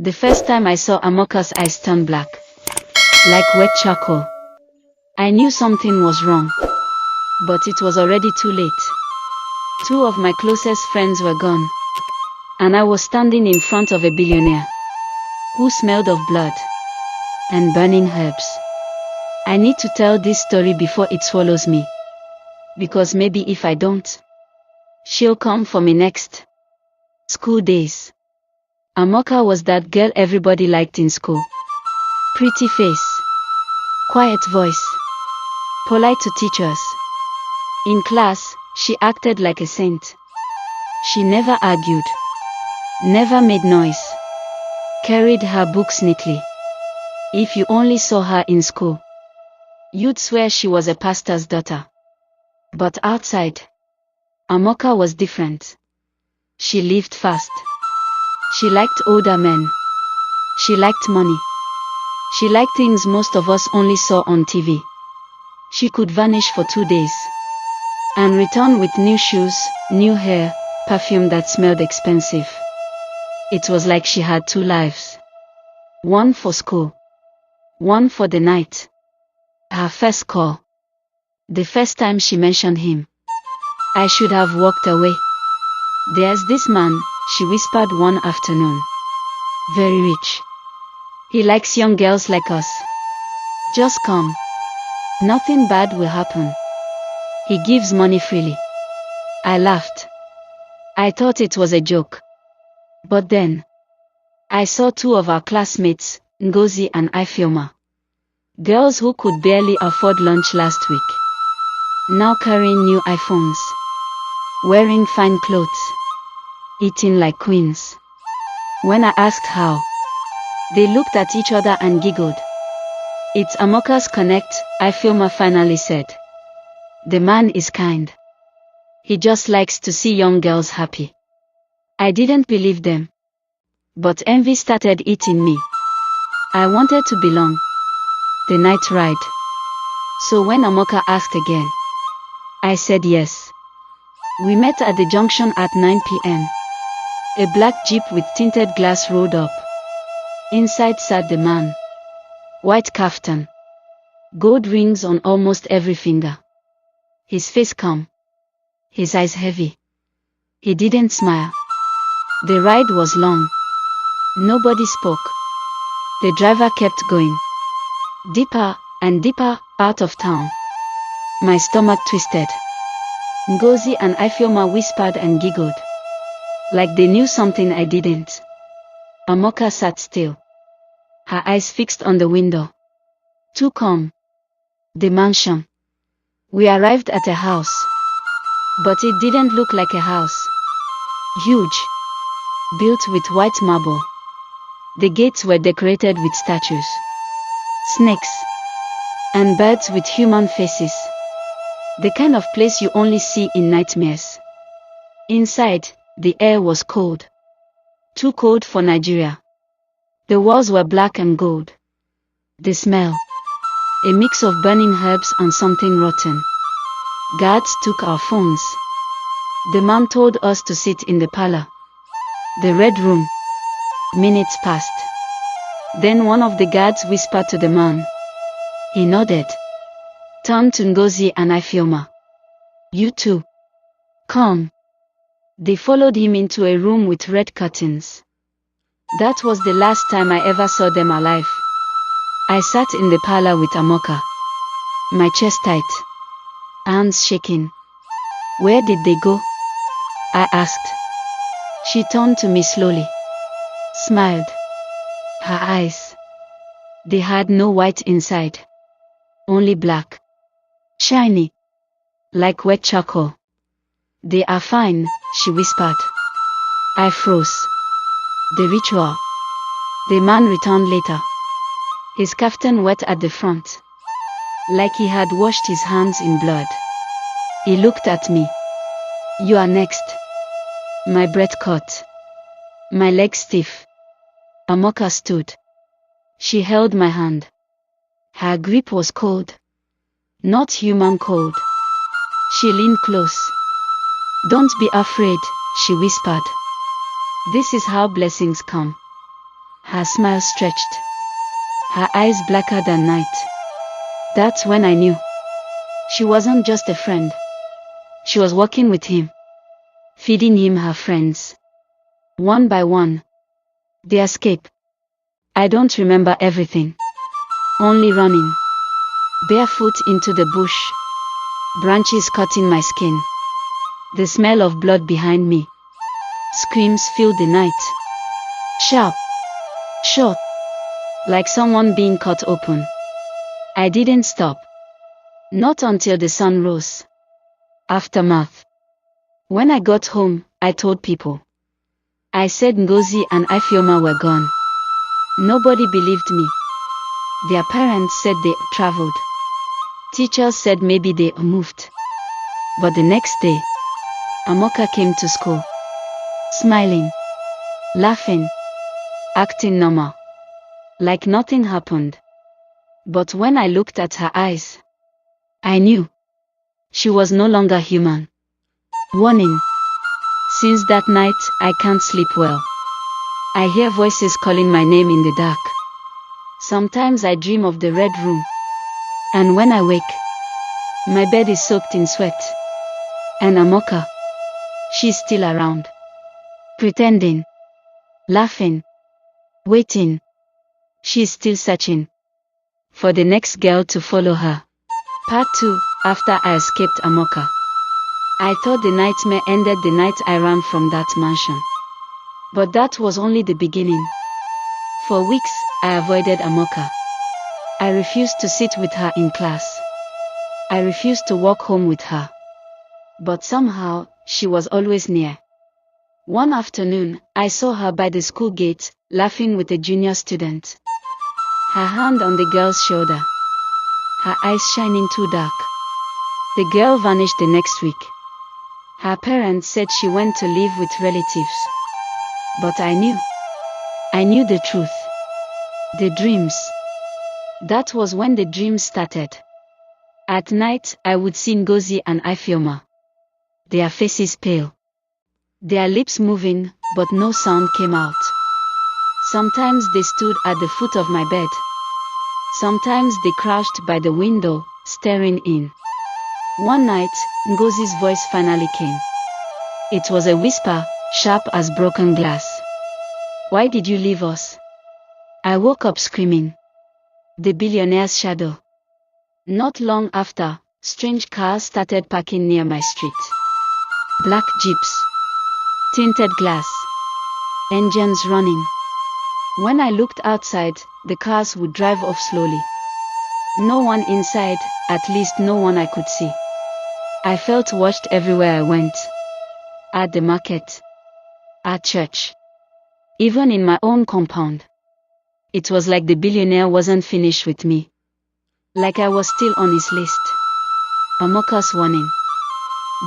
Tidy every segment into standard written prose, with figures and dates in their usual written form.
The first time I saw Amaka's eyes turn black, like wet charcoal, I knew something was wrong, but it was already too late. Two of my closest friends were gone, and I was standing in front of a billionaire who smelled of blood and burning herbs. I need to tell this story before it swallows me, because maybe if I don't, she'll come for me next. School days. Amaka was that girl everybody liked in school. Pretty face, quiet voice, polite to teachers. In class, she acted like a saint. She never argued, never made noise, carried her books neatly. If you only saw her in school, you'd swear she was a pastor's daughter. But outside, Amaka was different. She lived fast. She liked older men. She liked money. She liked things most of us only saw on TV. She could vanish for 2 days and return with new shoes, new hair, perfume that smelled expensive. It was like she had two lives. One for school, one for the night. Her first call. The first time she mentioned him, I should have walked away. There's this man, she whispered one afternoon. Very rich. He likes young girls like us. Just come. Nothing bad will happen. He gives money freely. I laughed. I thought it was a joke. But then, I saw two of our classmates, Ngozi and Ifeoma. Girls who could barely afford lunch last week. Now carrying new iPhones. Wearing fine clothes. Eating like queens. When I asked how, they looked at each other and giggled. It's Amaka's connect, Ifeoma finally said. The man is kind. He just likes to see young girls happy. I didn't believe them. But envy started eating me. I wanted to belong. The night ride. So when Amaka asked again, I said yes. We met at the junction at 9 p.m. A black jeep with tinted glass rolled up. Inside sat the man. White kaftan. Gold rings on almost every finger. His face calm. His eyes heavy. He didn't smile. The ride was long. Nobody spoke. The driver kept going. Deeper and deeper out of town. My stomach twisted. Ngozi and Ifeoma whispered and giggled. Like they knew something I didn't. Amaka sat still. Her eyes fixed on the window. Too calm. The mansion. We arrived at a house. But it didn't look like a house. Huge. Built with white marble. The gates were decorated with statues. Snakes. And birds with human faces. The kind of place you only see in nightmares. Inside, the air was cold. Too cold for Nigeria. The walls were black and gold. The smell. A mix of burning herbs and something rotten. Guards took our phones. The man told us to sit in the parlor. The red room. Minutes passed. Then one of the guards whispered to the man. He nodded. Turned to Ngozi and Ifeoma. You too. Come. They followed him into a room with red curtains. That was the last time I ever saw them alive. I sat in the parlor with Amaka. My chest tight. Hands shaking. Where did they go? I asked. She turned to me slowly. Smiled. Her eyes. They had no white inside. Only black. Shiny. Like wet charcoal. They are fine, she whispered. I froze. The ritual. The man returned later. His kaftan wet at the front. Like he had washed his hands in blood. He looked at me. You are next. My breath caught. My legs stiff. Amaka stood. She held my hand. Her grip was cold. Not human cold. She leaned close. Don't be afraid, she whispered. This is how blessings come. her smile stretched, her eyes blacker than night. That's when I knew. She wasn't just a friend. She was walking with him, feeding him her friends. One by one. The escape. I don't remember everything. Only running, barefoot into the bush, branches cutting my skin. The smell of blood behind me. Screams filled the night. Sharp, short, like someone being cut open. I didn't stop. Not until the sun rose. Aftermath. When I got home, I told people. I said Ngozi and Ifeoma were gone. Nobody believed me. Their parents said they traveled. Teachers said maybe they moved. But the next day, Amaka came to school. Smiling, laughing, acting normal. Like nothing happened. But when I looked at her eyes, I knew. She was no longer human. Warning. Since that night, I can't sleep well. I hear voices calling my name in the dark. Sometimes I dream of the red room. And when I wake, my bed is soaked in sweat. And Amaka, she's still around. Pretending. Laughing. Waiting. She's still searching for the next girl to follow her. Part 2. After I escaped Amaka. I thought the nightmare ended the night I ran from that mansion. But that was only the beginning. For weeks, I avoided Amaka. I refused to sit with her in class. I refused to walk home with her. But somehow, she was always near. One afternoon, I saw her by the school gate, laughing with a junior student. Her hand on the girl's shoulder. Her eyes shining too dark. The girl vanished the next week. Her parents said she went to live with relatives. But I knew. I knew the truth. The dreams. That was when the dreams started. At night, I would see Ngozi and Ifeoma. Their faces pale. Their lips moving, but no sound came out. Sometimes they stood at the foot of my bed. Sometimes they crouched by the window, staring in. One night, Ngozi's voice finally came. It was a whisper, sharp as broken glass. Why did you leave us? I woke up screaming. The billionaire's shadow. Not long after, strange cars started parking near my street. Black jeeps. Tinted glass. Engines running. When I looked outside, the cars would drive off slowly. No one inside, at least no one I could see. I felt watched everywhere I went. At the market. At church. Even in my own compound. It was like the billionaire wasn't finished with me. Like I was still on his list. Amaka's warning.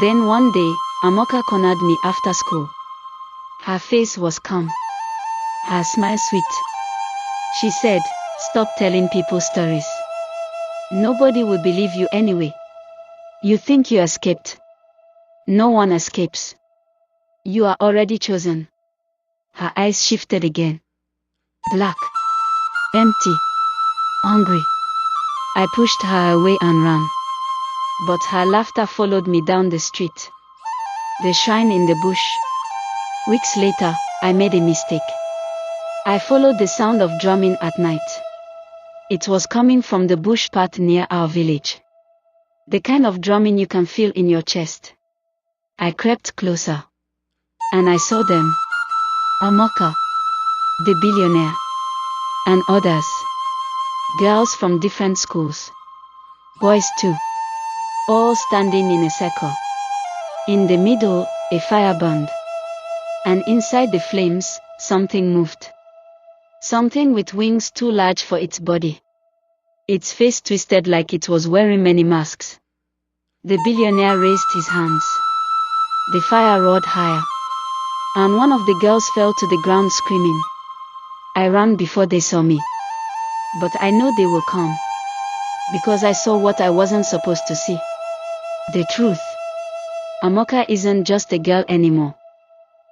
Then one day, Amaka cornered me after school. Her face was calm. Her smile sweet. She said, "Stop telling people stories. Nobody will believe you anyway. You think you escaped. No one escapes. You are already chosen." Her eyes shifted again. Black. Empty. Hungry. I pushed her away and ran. But her laughter followed me down the street. The shrine in the bush. Weeks later, I made a mistake. I followed the sound of drumming at night. It was coming from the bush path near our village. The kind of drumming you can feel in your chest. I crept closer. And I saw them. Amaka. The billionaire. And others. Girls from different schools. Boys too. All standing in a circle. In the middle, a fire burned. And inside the flames, something moved. Something with wings too large for its body. Its face twisted like it was wearing many masks. The billionaire raised his hands. The fire roared higher. And one of the girls fell to the ground screaming. I ran before they saw me. But I know they will come. Because I saw what I wasn't supposed to see. The truth. Amaka isn't just a girl anymore.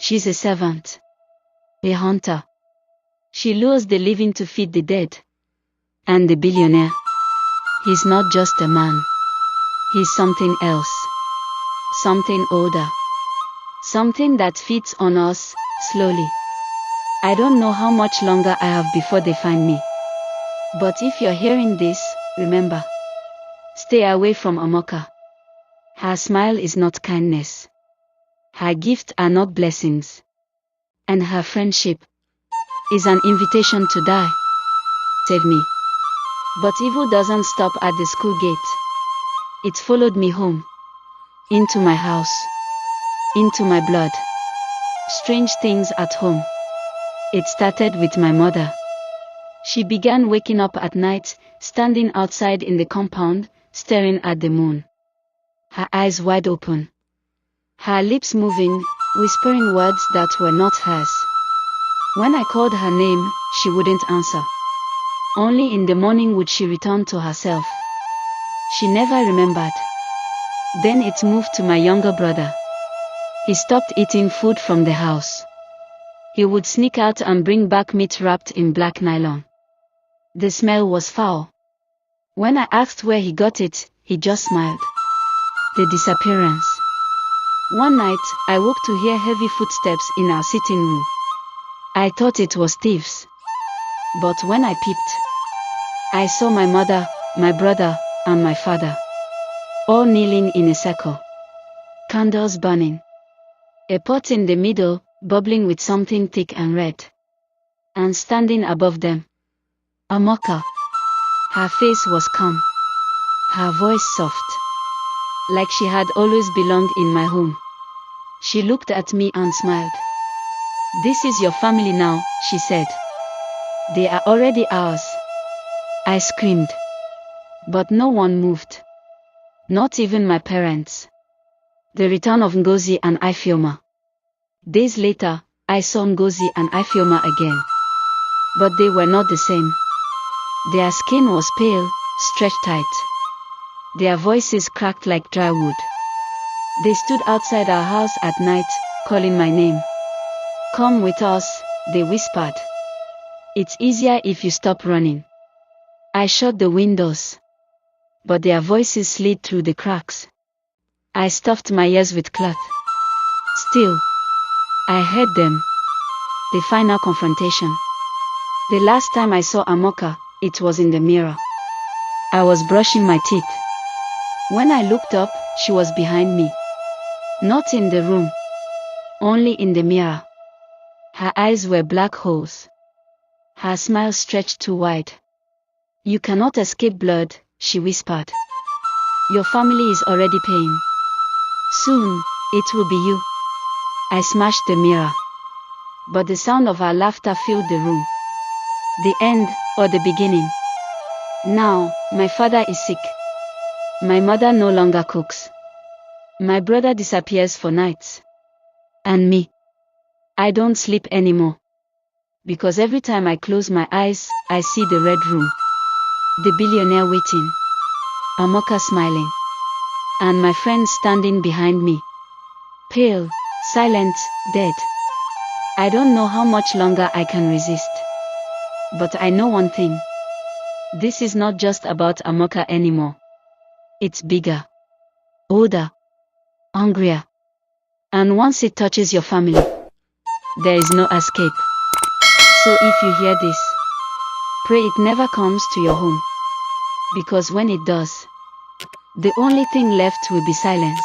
She's a servant. A hunter. She lures the living to feed the dead. And the billionaire, he's not just a man. He's something else. Something older. Something that feeds on us, slowly. I don't know how much longer I have before they find me. But if you're hearing this, remember. Stay away from Amaka. Her smile is not kindness. Her gifts are not blessings. And her friendship is an invitation to die. Save me. But evil doesn't stop at the school gate. It followed me home. Into my house. Into my blood. Strange things at home. It started with my mother. She began waking up at night, standing outside in the compound, staring at the moon. Her eyes wide open. Her lips moving, whispering words that were not hers. When I called her name, she wouldn't answer. Only in the morning would she return to herself. She never remembered. Then it moved to my younger brother. He stopped eating food from the house. He would sneak out and bring back meat wrapped in black nylon. The smell was foul. When I asked where he got it, he just smiled. The disappearance. One night, I woke to hear heavy footsteps in our sitting room. I thought it was thieves. But when I peeped, I saw my mother, my brother, and my father. All kneeling in a circle. Candles burning. A pot in the middle, bubbling with something thick and red. And standing above them, Amaka. Her face was calm. Her voice soft. Like she had always belonged in my home. She looked at me and smiled. "This is your family now," she said. "They are already ours." I screamed. But no one moved. Not even my parents. The return of Ngozi and Ifeoma. Days later, I saw Ngozi and Ifeoma again. But they were not the same. Their skin was pale, stretched tight. Their voices cracked like dry wood. They stood outside our house at night, calling my name. "Come with us," they whispered. "It's easier if you stop running." I shut the windows. But their voices slid through the cracks. I stuffed my ears with cloth. Still, I heard them. The final confrontation. The last time I saw Amaka, it was in the mirror. I was brushing my teeth. When I looked up, she was behind me. Not in the room. Only in the mirror. Her eyes were black holes. Her smile stretched too wide. "You cannot escape blood," she whispered. "Your family is already paying. Soon, it will be you." I smashed the mirror. But the sound of our laughter filled the room. The end, or the beginning. Now, my father is sick. My mother no longer cooks. My brother disappears for nights. And me. I don't sleep anymore. Because every time I close my eyes, I see the red room. The billionaire waiting. Amaka smiling. And my friends standing behind me. Pale, silent, dead. I don't know how much longer I can resist. But I know one thing. This is not just about Amaka anymore. It's bigger. Older. Hungrier. And once it touches your family, there is no escape. So if you hear this, pray it never comes to your home. Because when it does, the only thing left will be silence.